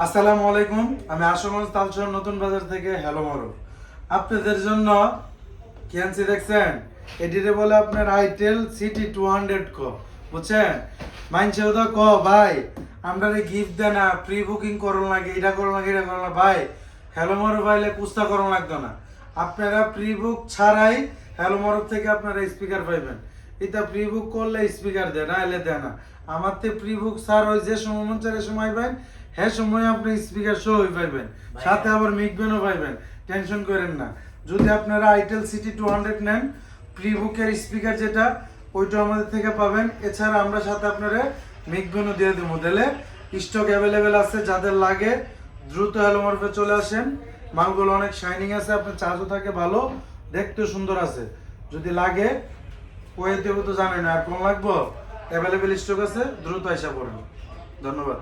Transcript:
আসসালামু আলাইকুম। আমি আশুগঞ্জ তালচর নতুন বাজার থেকে হ্যালো মারু আপনাদের জন্য কি আনছি দেখছেন? এটিরে বলে আপনার আইটেল সিটি 200 কো, বুঝছেন? মাইনছেও তো ক ভাই আমরা গিফট দেয় না, প্রি বুকিং করুন লাগে, এটা করুন লাগে, এটা করুন না। ভাই হ্যালো মারু পাইলে কুস্তা করুন লাগতো না। আপনারা প্রি বুক ছাড়াই হ্যালো মারু থেকে আপনারা স্পিকার পাইবেন। এটা প্রি বুক করলে স্পিকার দেয় না, এলে দেয় না। আমার তো প্রি বুক ছাড় ওই যে সময় মন চারে সময় পাইবেন, হ্যাঁ সময় আপনি স্পিকার শো হয়ে পাইবেন, সাথে আবার মিকবেনও পাইবেন। টেনশন করেন না। যদি আপনারা আইটেল সিটি 200 নেন, প্রি বুকের স্পিকার যেটা ওইটা আমাদের থেকে পাবেন। এছাড়া আমরা সাথে আপনারা মিকবেনও দিয়ে দেবো। দিলে স্টক অ্যাভেলেবেল আছে, যাদের লাগে দ্রুত হ্যালো মারুফে চলে আসেন। মালগুলো অনেক শাইনিং আছে, আপনার চার্জও থাকে ভালো, দেখতেও সুন্দর আছে। যদি লাগে ওয়ে দেবো তো জানেন, আর কোন লাগবো, অ্যাভেলেবেল স্টক আছে, দ্রুত আইসা পড়েন। ধন্যবাদ।